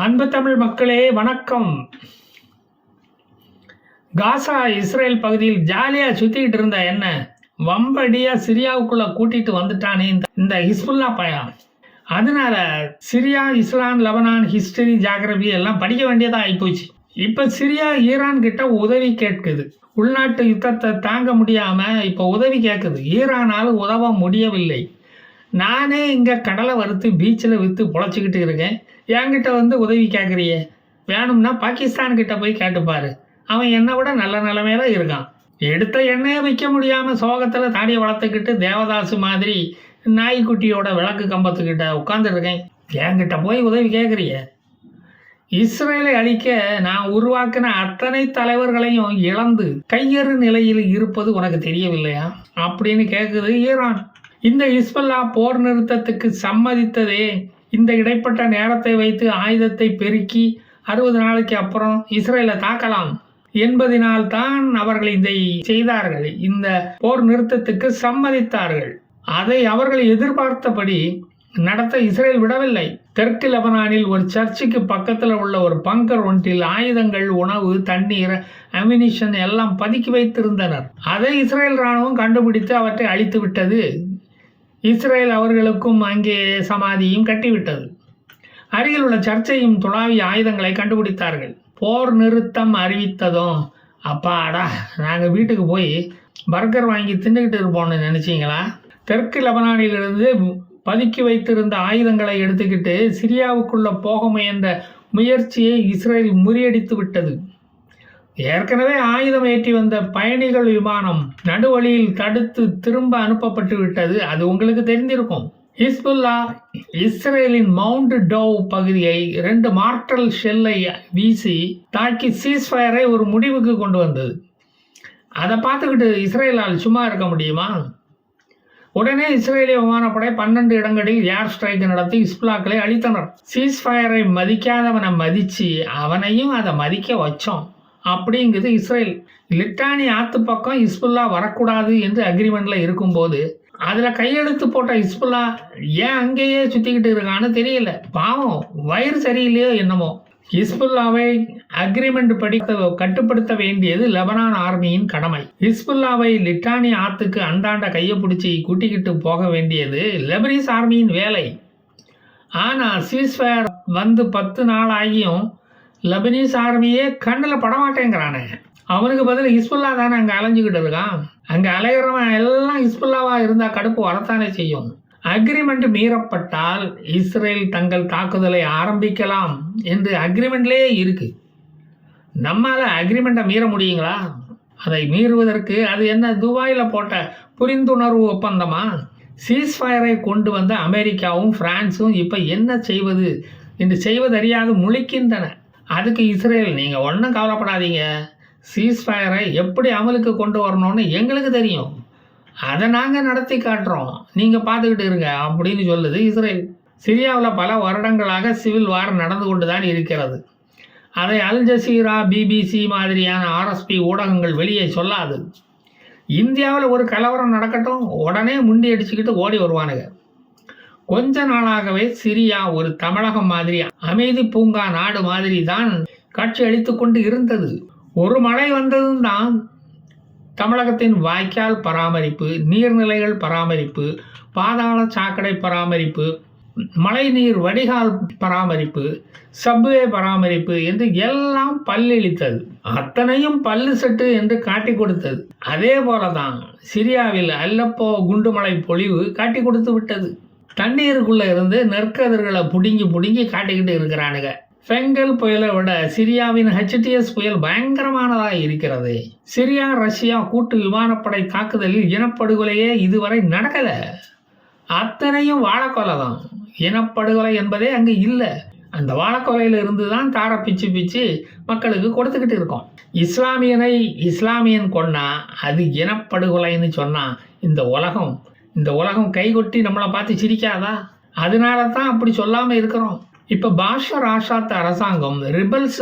அன்பு தமிழ் மக்களே வணக்கம். காசா இஸ்ரேல் பகுதியில் ஜாலியா சுத்திக்கிட்டு இருந்த என்ன வம்படியா சிரியாவுக்குள்ள கூட்டிட்டு வந்துட்டானே இந்த ஹிஸ்புல்லா பையன். அதனால சிரியா, இஸ்லான், லெபனான் ஹிஸ்டரி, ஜாகிரபி எல்லாம் படிக்க வேண்டியதா ஆயிப்போச்சு. இப்ப சிரியா ஈரான் கிட்ட உதவி கேட்குது. உள்நாட்டு யுத்தத்தை தாங்க முடியாம இப்ப உதவி கேட்குது. ஈரானால் உதவ முடியவில்லை. நானே இங்கே கடலை வறுத்து பீச்சில் விற்று பொழைச்சிக்கிட்டு இருக்கேன். என்கிட்ட வந்து உதவி கேட்குறிய? வேணும்னா பாகிஸ்தான்கிட்ட போய் கேட்டுப்பாரு. அவன் என்னை விட நல்ல நிலைமையில இருக்கான். எடுத்த எண்ணெயை விற்க முடியாமல் சோகத்தில் தாடியை வளர்த்துக்கிட்டு தேவதாசு மாதிரி நாய்க்குட்டியோட விளக்கு கம்பத்துக்கிட்ட உட்காந்துருக்கேன். என்கிட்ட போய் உதவி கேட்குறிய? இஸ்ரேலை அழிக்க நான் உருவாக்கின அத்தனை தலைவர்களையும் இழந்து கையறு நிலையில் இருப்பது உனக்கு தெரியவில்லையா அப்படின்னு கேட்குது ஈரான். இந்த ஹிஸ்புல்லா போர் நிறுத்தத்துக்கு சம்மதித்ததே இந்த இடைப்பட்ட நேரத்தை வைத்து ஆயுதத்தை பெருக்கி 60 நாளைக்கு அப்புறம் இஸ்ரேலை தாக்கலாம் என்பதனால்தான் அவர்கள் இதை செய்தார்கள். இந்த போர் நிறுத்தத்துக்கு சம்மதித்தார்கள். அதை அவர்கள் எதிர்பார்த்தபடி நடத்த இஸ்ரேல் விடவில்லை. தெற்கு லெபனானில் ஒரு சர்ச்சுக்கு பக்கத்தில் உள்ள ஒரு பங்கர் ஒன்றில் ஆயுதங்கள், உணவு, தண்ணீர், அம்யூனிஷன் எல்லாம் பதுக்கி வைத்திருந்தனர். அதை இஸ்ரேல் இராணுவம் கண்டுபிடித்து அவற்றை அழித்து விட்டது. இஸ்ரேல் அவர்களுக்கும் அங்கே சமாதியும் கட்டிவிட்டது. அருகில் உள்ள சர்ச்சையும் துளாவிய ஆயுதங்களை கண்டுபிடித்தார்கள். போர் நிறுத்தம் அறிவித்ததும் அப்பாடா நாங்கள் வீட்டுக்கு போய் பர்கர் வாங்கி தின்னுக்கிட்டு இருப்போம்னு நினச்சிங்களா? தெற்கு லெபனானிலிருந்து பதுக்கி வைத்திருந்த ஆயுதங்களை எடுத்துக்கிட்டு சிரியாவுக்குள்ள போக முயன்ற முயற்சியை இஸ்ரேல் முறியடித்து விட்டது. ஏற்கனவே ஆயுதம் ஏற்றி வந்த பயணிகள் விமானம் நடுவழியில் தடுத்து திரும்ப அனுப்பப்பட்டு விட்டது. அது உங்களுக்கு தெரிந்திருக்கும். ஹிஸ்புல்லா இஸ்ரேலின் மவுண்ட் டோவ் பகுதியை 2 மார்டல் ஷெல்லை வீசி தாக்கி சீஸ்ஃபயரை ஒரு முடிவுக்கு கொண்டு வந்தது. அதை பார்த்துக்கிட்டு இஸ்ரேலால் சும்மா இருக்க முடியுமா? உடனே இஸ்ரேலிய விமானப்படை 12 இடங்களில் ஏர் ஸ்ட்ரைக் நடத்தி ஹிஸ்புல்லாக்களை அழித்தனர். சீஸ்ஃபயரை மதிக்காதவனை மதித்து அவனையும் அதை மதிக்க வச்சோம் அப்படிங்கிறது இஸ்ரேல். லிட்டானி ஆத்து பக்கம் ஹிஸ்புல்லா வரக்கூடாது என்று அக்ரிமெண்ட்டில் இருக்கும்போது அதில் கையெழுத்து போட்ட ஹிஸ்புல்லா ஏன் அங்கேயே சுற்றிக்கிட்டு இருக்கான்னு தெரியல. பாவம், வயிறு சரியில்லையோ என்னமோ. ஹிஸ்புல்லாவை அக்ரிமெண்ட் படி கட்டுப்படுத்த வேண்டியது லெபனான் ஆர்மியின் கடமை. ஹிஸ்புல்லாவை லிட்டானி ஆத்துக்கு அந்தாண்ட கையை பிடிச்சி கூட்டிக்கிட்டு போக வேண்டியது லெபனீஸ் ஆர்மியின் வேலை. ஆனால் சீஸ்ஃபயர் வந்து 10 நாள் ஆகியும் லெபனீஸ் ஆர்மியே கண்ணில் படமாட்டேங்கிறானே. அவனுக்கு பதில் ஹிஸ்புல்லா தானே அங்கே அலைஞ்சிக்கிட்டு இருக்கான். அங்கே அலைகிறவன் எல்லாம் ஹிஸ்புல்லாவாக இருந்தால் கடுப்பு வரத்தானே செய்யும். அக்ரிமெண்ட் மீறப்பட்டால் இஸ்ரேல் தங்கள் தாக்குதலை ஆரம்பிக்கலாம் என்று அக்ரிமெண்ட்லேயே இருக்கு. நம்மால் அக்ரிமெண்ட்டை மீற முடியுங்களா? அதை மீறுவதற்கு அது என்ன துபாயில் போட்ட புரிந்துணர்வு ஒப்பந்தமா? சீஸ்ஃபயரை கொண்டு வந்த அமெரிக்காவும் பிரான்ஸும் இப்போ என்ன செய்வது என்று செய்வதறியாது முழிக்கின்றன. அதுக்கு இஸ்ரேல் நீங்கள் ஒன்றும் கவலைப்படாதீங்க, சீஸ்ஃபயரை எப்படி அமலுக்கு கொண்டு வரணும்னு எங்களுக்கு தெரியும், அதை நாங்கள் நடத்தி காட்டுறோம், நீங்கள் பார்த்துக்கிட்டு இருங்க அப்படின்னு சொல்லுது இஸ்ரேல். சிரியாவில் பல வருடங்களாக சிவில் வார் நடந்து கொண்டு தான் இருக்கிறது. அதை அல் ஜசீரா, பிபிசி மாதிரியான ஆர்எஸ்பி ஊடகங்கள் வெளியே சொல்லாது. இந்தியாவில் ஒரு கலவரம் நடக்கட்டும் உடனே முண்டி அடிச்சுக்கிட்டு ஓடி வருவானுங்க. கொஞ்ச நாளாகவே சிரியா ஒரு தமிழகம் மாதிரி அமைதி பூங்கா நாடு மாதிரி தான் காட்சி அளித்து கொண்டு இருந்தது. ஒரு மழை வந்ததும் தான் தமிழகத்தின் வாய்க்கால் பராமரிப்பு, நீர்நிலைகள் பராமரிப்பு, பாதாள சாக்கடை பராமரிப்பு, மழைநீர் வடிகால் பராமரிப்பு, சப்வே பராமரிப்பு என்று எல்லாம் பல்லிழித்தது. அத்தனையும் பல்லு செட்டு என்று காட்டி கொடுத்தது. அதே போலதான் சிரியாவில் அல்லப்போ குண்டுமலை பொழிவு காட்டி கொடுத்து விட்டது. தண்ணீருக்குள்ளே இருந்து நெற்கதிர்களை புடுங்கி காட்டிக்கிட்டு இருக்கிறானுங்க. பெங்கல் புயலை விட சிரியாவின் HTS புயல் பயங்கரமானதாக இருக்கிறது. சிரியா ரஷ்யா கூட்டு விமானப்படை தாக்குதலில் இனப்படுகொலையே இதுவரை நடக்கலை. அத்தனையும் வாழக்கொலை தான். இனப்படுகொலை என்பதே அங்கே இல்லை. அந்த வாழக்கொலையில் இருந்து தான் தாரை பிச்சு மக்களுக்கு கொடுத்துக்கிட்டு இருக்கோம். இஸ்லாமியன் கொன்னா அது இனப்படுகொலைன்னு சொன்னால் இந்த உலகம் கைகொட்டி நம்மளை பார்த்து சிரிக்காதா? அதனால தான் அப்படி சொல்லாமல் இருக்கிறோம். இப்போ பாஷர் ஆசாத் அரசாங்கம் ரிபல்ஸ்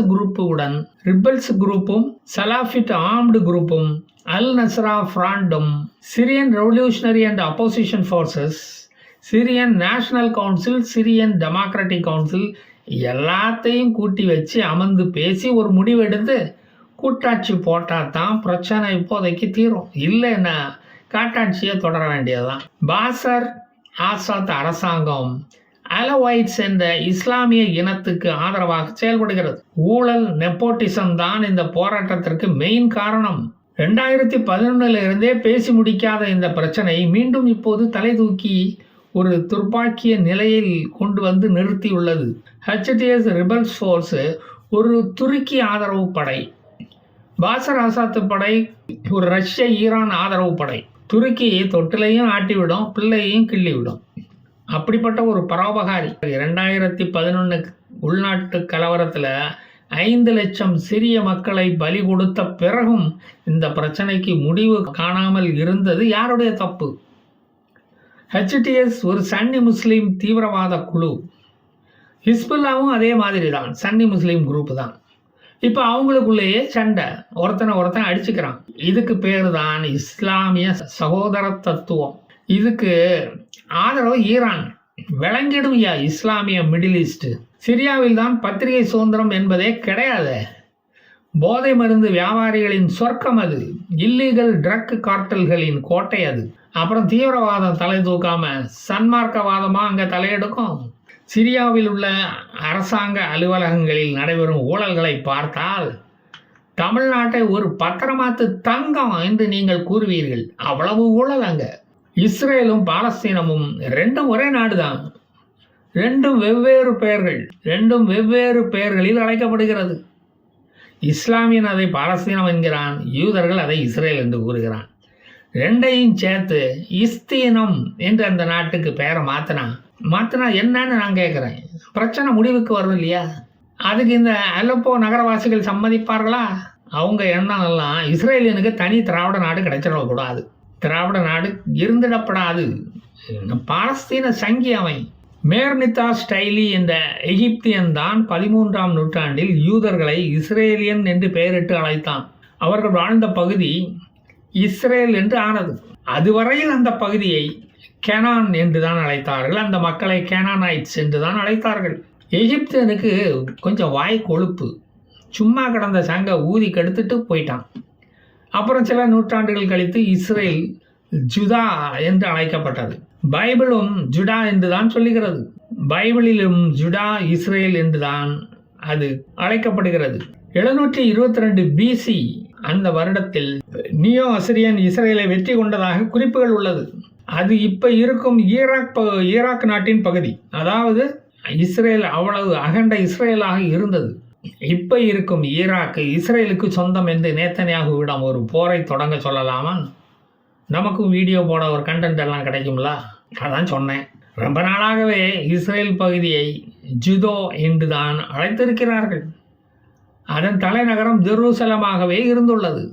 குரூப்பும் சலாஃபிட் ஆர்ம்டு குரூப்பும் அல் நஸ்ரா ஃப்ராண்டும் Syrian revolutionary and opposition forces, Syrian national council, Syrian democratic council எல்லாத்தையும் கூட்டி வச்சு அமர்ந்து பேசி ஒரு முடிவெடுத்து கூட்டாட்சி போட்டால் தான் பிரச்சனை இப்போதைக்கு தீரும். இல்லைன்னா காட்டாட்சியை தொடர வேண்டியதுதான். பாசர் ஆசாத் அரசாங்கம் அலவைட்ஸ் என்ற இஸ்லாமிய இனத்துக்கு ஆதரவாக செயல்படுகிறது. ஊழல், நெப்போட்டிசம் தான் இந்த போராட்டத்திற்கு மெயின் காரணம். 2011 இருந்தே பேசி முடிக்காத இந்த பிரச்சனை மீண்டும் இப்போது தலை தூக்கி ஒரு துர்ப்பாக்கிய நிலையில் கொண்டு வந்து நிறுத்தியுள்ளது. HTS ரிபல்ஸ் ஃபோர்ஸ் ஒரு துருக்கி ஆதரவு படை, பாசர் ஆசாத்து படை ஒரு ரஷ்ய ஈரான் ஆதரவு படை. துருக்கியை தொட்டிலையும் ஆட்டிவிடும், பிள்ளையையும் கிள்ளிவிடும். அப்படிப்பட்ட ஒரு பரோபகாரி. 2011 உள்நாட்டு கலவரத்தில் 5 லட்சம் சிரிய மக்களை பலி கொடுத்த பிறகும் இந்த பிரச்சனைக்கு முடிவு காணாமல் இருந்தது யாருடைய தப்பு? HTS ஒரு சன்னி முஸ்லீம் தீவிரவாத குழு. ஹிஸ்புல்லாவும் அதே மாதிரி தான், சன்னி முஸ்லீம் குரூப் தான். இப்போ அவங்களுக்குள்ளேயே சண்டை, ஒருத்தன் அடிச்சுக்கிறான். இதுக்கு பேர் தான் இஸ்லாமிய சகோதர தத்துவம். இதுக்கு ஆதரவு ஈரான். விளங்கிடும்யா இஸ்லாமிய மிடில் ஈஸ்ட். சிரியாவில் தான் பத்திரிகை சுதந்திரம் என்பதே கிடையாது. போதை மருந்து வியாபாரிகளின் சொர்க்கம் அது. இல்லீகல் ட்ரக் கார்ட்டல்களின் கோட்டை அது. அப்புறம் தீவிரவாதம் தலை தூக்காம சன்மார்க்கவாதமாக அங்கே தலையெடுக்கும். சிரியாவில் உள்ள அரசாங்க அலுவலகங்களில் நடைபெறும் ஊழல்களை பார்த்தால் தமிழ்நாட்டை ஒரு பத்திரமாத்து தங்கம் என்று நீங்கள் கூறுவீர்கள். அவ்வளவு ஊழல் அங்கே. இஸ்ரேலும் பாலஸ்தீனமும் ரெண்டும் ஒரே நாடு தான். ரெண்டும் வெவ்வேறு பெயர்கள், ரெண்டும் வெவ்வேறு பெயர்களில் அழைக்கப்படுகிறது. இஸ்லாமியன் அதை பாலஸ்தீனம் என்கிறான், யூதர்கள் அதை இஸ்ரேல் என்று கூறுகிறான். ரெண்டையும் சேர்த்து இஸ்தீனம் என்று அந்த நாட்டுக்கு பெயரை மாற்றினா என்னன்னு நான் கேட்குறேன். பிரச்சனை முடிவுக்கு வரும் இல்லையா? அதுக்கு இந்த அலப்போ நகரவாசிகள் சம்மதிப்பார்களா? அவங்க எண்ணம் எல்லாம் இஸ்ரேலியனுக்கு தனி திராவிட நாடு கிடைச்சிடக்கூடாது, திராவிட நாடு இருந்திடப்படாது. பாலஸ்தீன சங்கி அவன். மேர்னிதா ஸ்டைலி என்ற எகிப்தியன் தான் 13ஆம் நூற்றாண்டில் யூதர்களை இஸ்ரேலியன் என்று பெயரிட்டு அழைத்தான். அவர்கள் வாழ்ந்த பகுதி இஸ்ரேல் என்று ஆனது. அதுவரையில் அந்த பகுதியை கெனான் என்று தான் அழைத்தார்கள். அந்த மக்களை கெனானைட்ஸ் என்று தான் அழைத்தார்கள். எகிப்தியனுக்கு கொஞ்சம் வாய் கொழுப்பு. சும்மா கிடந்த சங்க ஊதி கெடுத்துட்டு போயிட்டான். அப்புறம் சில நூற்றாண்டுகள் கழித்து இஸ்ரேல் ஜுதா என்று அழைக்கப்பட்டது. பைபிளும் ஜுடா என்று தான் சொல்லுகிறது. பைபிளிலும் ஜுடா இஸ்ரேல் என்று தான் அது அழைக்கப்படுகிறது. 722 BC அந்த வருடத்தில் நியோ அசிரியன் இஸ்ரேலை வெற்றி கொண்டதாக குறிப்புகள் உள்ளது. அது இப்போ இருக்கும் ஈராக் நாட்டின் பகுதி. அதாவது இஸ்ரேல் அவ்வளவு அகண்ட இஸ்ரேலாக இருந்தது. இப்போ இருக்கும் ஈராக்கு இஸ்ரேலுக்கு சொந்தம் என்று நேத்தன்யாகுவிடம் ஒரு போரை தொடங்க சொல்லலாமா? நமக்கும் வீடியோ போட ஒரு கண்டென்ட் எல்லாம் கிடைக்கும்ல, அதான் சொன்னேன். ரொம்ப நாளாகவே இஸ்ரேல் பகுதியை ஜுதோ என்று தான் அழைத்திருக்கிறார்கள். அதன் தலைநகரம் ஜெருசலமாகவே இருந்துள்ளது.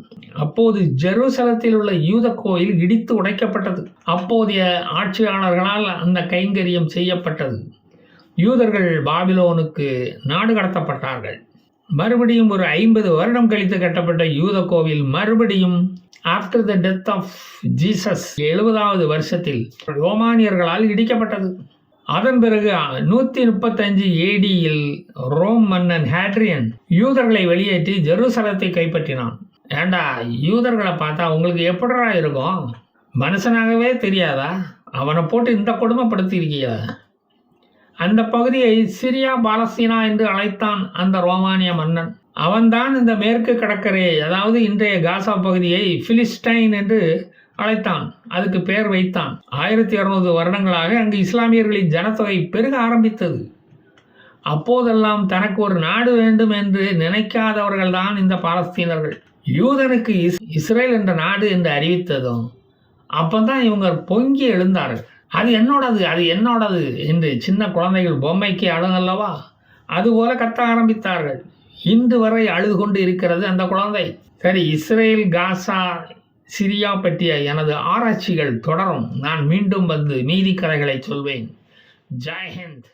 அப்போது ஜெருசலத்தில் உள்ள யூத கோயில் இடித்து உடைக்கப்பட்டது. அப்போதைய ஆட்சியாளர்களால் அந்த கைங்கரியம் செய்யப்பட்டது. யூதர்கள் பாபிலோனுக்கு நாடு கடத்தப்பட்டார்கள். மறுபடியும் ஒரு 50 வருடம் கழித்து கட்டப்பட்ட யூத கோவில் மறுபடியும் after the death of Jesus 70வது வருஷத்தில் ரோமானியர்களால் இடிக்கப்பட்டது. அதன் பிறகு 135 ADயில் ரோம் மன்னன் ஹேட்ரியன் யூதர்களை வெளியேற்றி ஜெருசலத்தை கைப்பற்றினான். ஏண்டா, யூதர்களை பார்த்தா உங்களுக்கு எப்படிடா இருக்கும்? மனுஷனாகவே தெரியாதா? அவனை போட்டு இந்த கொடுமைப்படுத்தி இருக்கியா? அந்த பகுதியை சிரியா பாலஸ்தீனா என்று அழைத்தான் அந்த ரோமானிய மன்னன். அவன்தான் இந்த மேற்கு கடற்கரையை, அதாவது இன்றைய காசா பகுதியை பிலிஸ்டைன் என்று அழைத்தான். அதுக்கு பெயர் வைத்தான். 1200 வருடங்களாக அங்கு இஸ்லாமியர்களின் ஜனத்தொகை பெருக ஆரம்பித்தது. அப்போதெல்லாம் தனக்கு ஒரு நாடு வேண்டும் என்று நினைக்காதவர்கள் தான் இந்த பாலஸ்தீனர்கள். யூதனுக்கு இஸ்ரேல் என்ற நாடு என்று அறிவித்ததும் அப்போதான் இவங்க பொங்கி எழுந்தார்கள். அது என்னோடது என்று சின்ன குழந்தைகள் பொம்மைக்கு அழுகல்லவா, அதுபோல கத்த ஆரம்பித்தார்கள். இன்று வரை அழுது கொண்டு இருக்கிறது அந்த குழந்தை. சரி, இஸ்ரேல், காசா, சிரியா பற்றிய எனது ஆராய்ச்சிகள் தொடரும். நான் மீண்டும் வந்து மீதி கதைகளை சொல்வேன். ஜெய் ஹிந்த்.